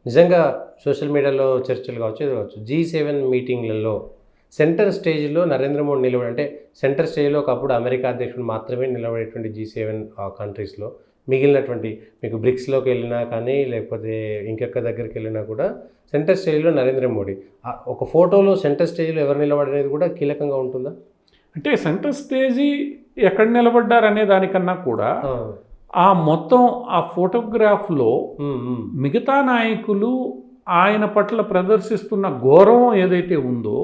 నిజంగా సోషల్ మీడియాలో చర్చలు కావచ్చు, ఇది కావచ్చు. G7 మీటింగ్లలో సెంటర్ స్టేజ్‌లో నరేంద్ర మోడీ అంటే సెంటర్ స్టేజ్‌లో ఒకప్పుడు అమెరికా అధ్యక్షుడు మాత్రమే నిలబడేటువంటి G7 కంట్రీస్‌లో మిగిలినటువంటి మీకు బ్రిక్స్‌లోకి వెళ్ళినా కానీ, లేకపోతే ఇంకెక్క దగ్గరికి వెళ్ళినా కూడా సెంటర్ స్టేజ్‌లో నరేంద్ర మోడీ. ఒక ఫోటోలో సెంటర్ స్టేజ్‌లో ఎవరు నిలబడనేది కూడా కీలకంగా ఉంటుందా? అంటే సెంటర్ స్టేజీ ఎక్కడ నిలబడ్డారనే దానికన్నా కూడా మొత్తం ఆ ఫోటోగ్రాఫ్లో మిగతా నాయకులు ఆయన పట్ల ప్రదర్శిస్తున్న గౌరవం ఏదైతే ఉందో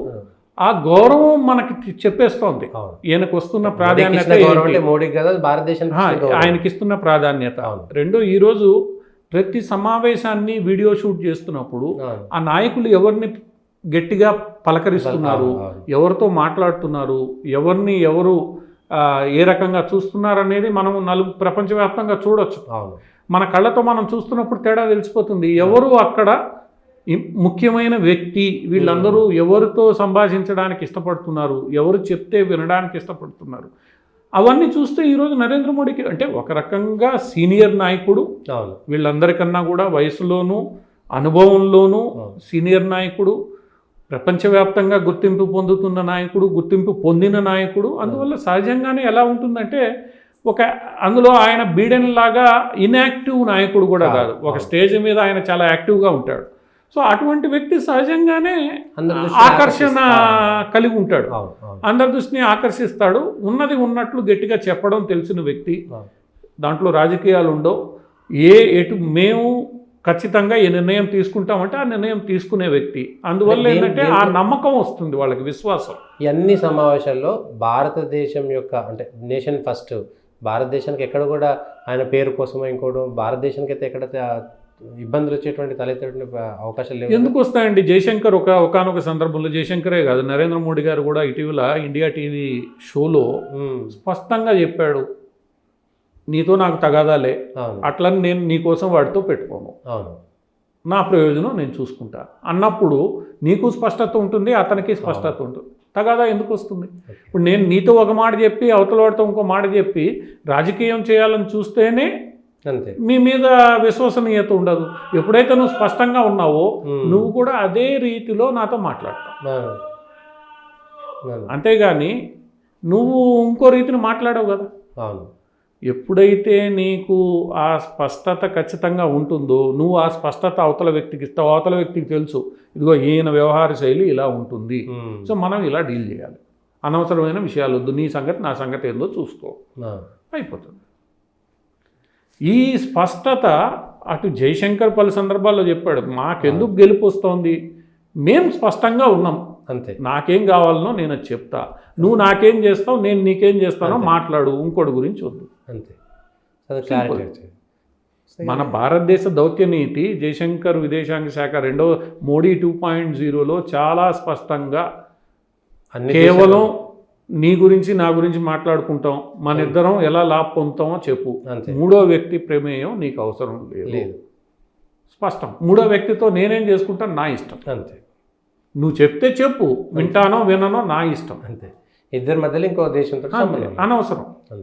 ఆ గౌరవం మనకి చెప్పేస్తోంది. ఈయనకు వస్తున్న ప్రాధాన్యత, ఆయనకి ఇస్తున్న ప్రాధాన్యత. రెండో, ఈరోజు ప్రతి సమావేశాన్ని వీడియో షూట్ చేస్తున్నప్పుడు ఆ నాయకులు ఎవరిని గట్టిగా పలకరిస్తున్నారు, ఎవరితో మాట్లాడుతున్నారు, ఎవరు ఏ రకంగా చూస్తున్నారు అనేది మనం ప్రపంచవ్యాప్తంగా చూడొచ్చు. మన కళ్ళతో మనం చూస్తున్నప్పుడు తేడా తెలిసిపోతుంది. ఎవరు అక్కడ ముఖ్యమైన వ్యక్తి, వీళ్ళందరూ ఎవరితో సంభాషించడానికి ఇష్టపడుతున్నారు, ఎవరు చెప్తే వినడానికి ఇష్టపడుతున్నారు, అవన్నీ చూస్తే ఈరోజు నరేంద్ర మోడీకి అంటే ఒక రకంగా సీనియర్ నాయకుడు, వీళ్ళందరికన్నా కూడా వయసులోనూ అనుభవంలోనూ సీనియర్ నాయకుడు, ప్రపంచవ్యాప్తంగా గుర్తింపు పొందుతున్న నాయకుడు, గుర్తింపు పొందిన నాయకుడు. అందువల్ల సహజంగానే ఎలా ఉంటుందంటే అందులో ఆయన బీడెన్ లాగా ఇన్యాక్టివ్ నాయకుడు కూడా కాదు. ఒక స్టేజ్ మీద ఆయన చాలా యాక్టివ్గా ఉంటాడు. సో అటువంటి వ్యక్తి సహజంగానే ఆకర్షణ కలిగి ఉంటాడు, అందరి దృష్టిని ఆకర్షిస్తాడు. ఉన్నది ఉన్నట్లు గట్టిగా చెప్పడం తెలిసిన వ్యక్తి, దాంట్లో రాజకీయాలు ఉండవు. మేము ఖచ్చితంగా ఈ నిర్ణయం తీసుకుంటామంటే ఆ నిర్ణయం తీసుకునే వ్యక్తి. అందువల్ల ఏంటంటే ఆ నమ్మకం వస్తుంది, వాళ్ళకి విశ్వాసం. అన్ని సమావేశాల్లో భారతదేశం యొక్క అంటే నేషన్ ఫస్ట్, భారతదేశానికి ఎక్కడ కూడా ఆయన పేరు కోసమో ఇంకోటి భారతదేశానికి అయితే ఎక్కడ ఇబ్బందులు వచ్చేటువంటి తలెత్తేటువంటి అవకాశాలు లేవు. ఎందుకు వస్తాయండి? జయశంకర్ ఒకనొక సందర్భంలో, జయశంకరే కాదు నరేంద్ర మోడీ గారు కూడా ఇటీవల ఇండియా టీవీ షోలో స్పష్టంగా చెప్పాడు, నీతో నాకు తగాదాలే, అట్లని నేను నీకోసం వాడితో పెట్టుకోను, నా ప్రయోజనం నేను చూసుకుంటా అన్నప్పుడు నీకు స్పష్టత ఉంటుంది, అతనికి స్పష్టత ఉంటుంది. తగాదా ఎందుకు వస్తుంది? ఇప్పుడు నేను నీతో ఒక మాట చెప్పి అవతల వాడితో ఇంకో మాట చెప్పి రాజకీయం చేయాలని చూస్తేనే మీ మీద విశ్వసనీయత ఉండదు. ఎప్పుడైతే నువ్వు స్పష్టంగా ఉన్నావో నువ్వు కూడా అదే రీతిలో నాతో మాట్లాడతావు, అంతేగాని నువ్వు ఇంకో రీతిని మాట్లాడవు కదా. ఎప్పుడైతే నీకు ఆ స్పష్టత ఖచ్చితంగా ఉంటుందో నువ్వు ఆ స్పష్టత అవతల వ్యక్తికి ఇస్తావు. అవతల వ్యక్తికి తెలుసు, ఇదిగో ఈయన వ్యవహార శైలి ఇలా ఉంటుంది, సో మనం ఇలా డీల్ చేయాలి, అనవసరమైన విషయాలు వద్దు, నీ సంగతి నా సంగతి ఏందో చూసుకో, అయిపోతుంది. ఈ స్పష్టత అటు జయశంకర్ పలు సందర్భాల్లో చెప్పాడు, మాకెందుకు గెలుపు వస్తోంది, మేము స్పష్టంగా ఉన్నాం, అంతే, నాకేం కావాలనో నేను అది చెప్తా, నువ్వు నాకేం చేస్తావు నేను నీకేం చేస్తానో మాట్లాడు, ఇంకోటి గురించి వద్దు, అంతే. మన భారతదేశ దౌత్య నీతి జయశంకర్ విదేశాంగ శాఖ మోడీ 2.0లో చాలా స్పష్టంగా కేవలం నీ గురించి నా గురించి మాట్లాడుకుంటాం, మన ఇద్దరం ఎలా లాభ పొందుతామో చెప్పు, మూడో వ్యక్తి ప్రమేయం నీకు అవసరం లేదు, స్పష్టం. మూడో వ్యక్తితో నేనేం చేసుకుంటాను నా ఇష్టం, అంతే. నువ్వు చెప్తే చెప్పు, వింటానో విననో నా ఇష్టం, అంతే. ఇద్దరి మధ్యలో ఇంకో దేశంతో అనవసరం.